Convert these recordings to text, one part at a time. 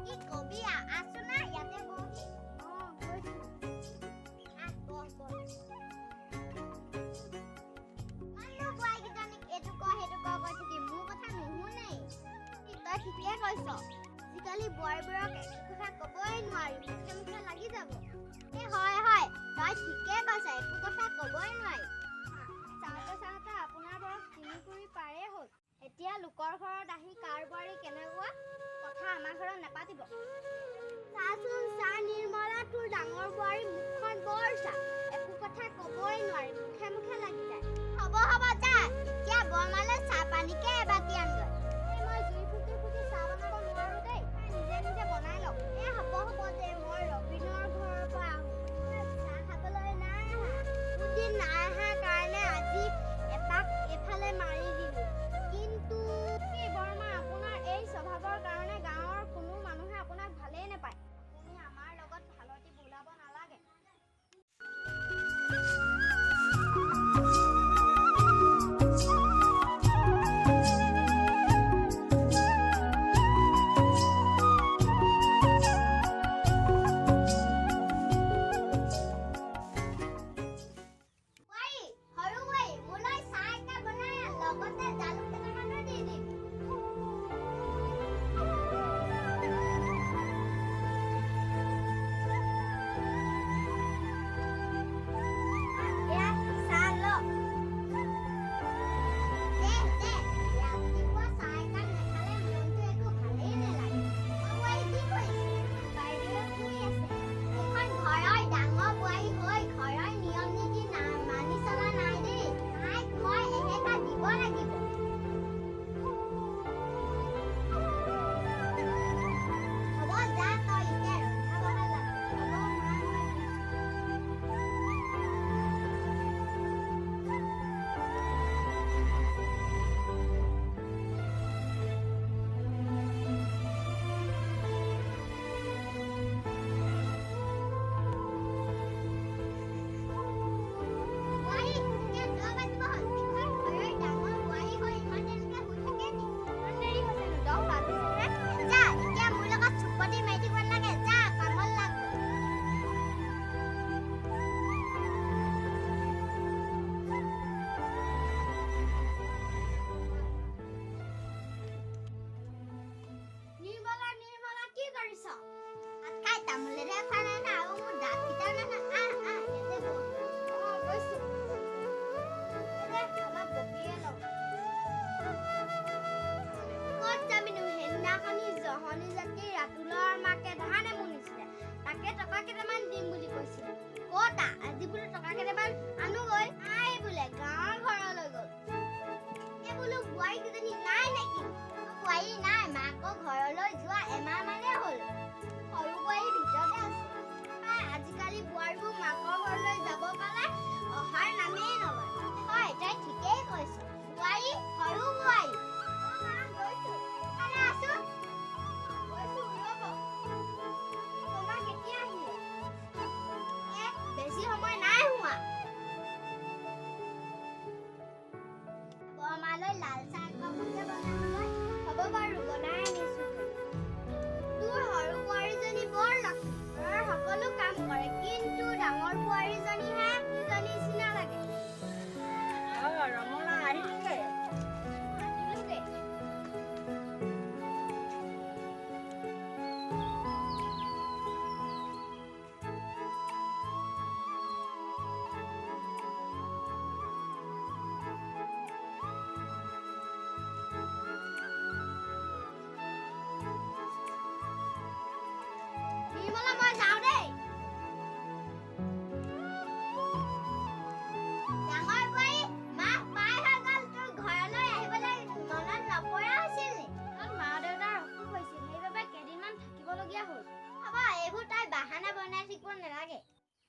কি কবি আছো না ইয়াতে বহি গৈছো বহ মানুহ বোৱাই কিজনীক এইটো ক সেইটো ক কৈ থাকি মোৰ কথা নুশুনেই তই ঠিকে কৈছ আজিকালি বোৱাৰীবোৰক একো কথা ক'বই নোৱাৰি মুখে লাগি যাব হয় তই ঠিকে কৈছ একো কথা ক'বই নোৱাৰি চাওঁতে আপোনাৰ বয়স ৩ কুৰি পাৰে হ'ল এতিয়া লোকৰ ঘৰত আহি কাৰ বোৱাৰী কেনেকুৱা কথা আমাৰ ঘৰত নেপাতিব চাচোন চা নিৰ্মলা তোৰ ডাঙৰ বোৱাৰী মুখখন বৰ চা একো কথা ক'বই নোৱাৰি মুখে লাগি যায় হ'ব যা এতিয়া বৰমালৈ চাহ পানীকে এবাতি আনগৈ মই জুই ফুটি চাহ বনাব নোৱাৰো দেই নিজে বনাই লওক হ'ব দে মই ৰবীনৰ ঘৰৰ পৰা আহোঁ চাহ খাবলৈ নাই অহা দুদিন নাই অহা কাৰণে আজি এপাক এফালে মাৰি দিলোঁ কিন্তু বৰমা আপোনাৰ এই স্বভাৱৰ কাৰণে গাঁৱৰ কোনো মানুহে আপোনাক ভালেই নাপায় আপুনি আমাৰ লগত ভালতি বোলাব নালাগে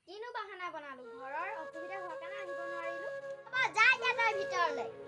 কিনো বাহানা বনালো ঘৰৰ অসুবিধা হোৱাৰ কাৰণে আহিব নোৱাৰিলো যা তই ভিতৰলৈ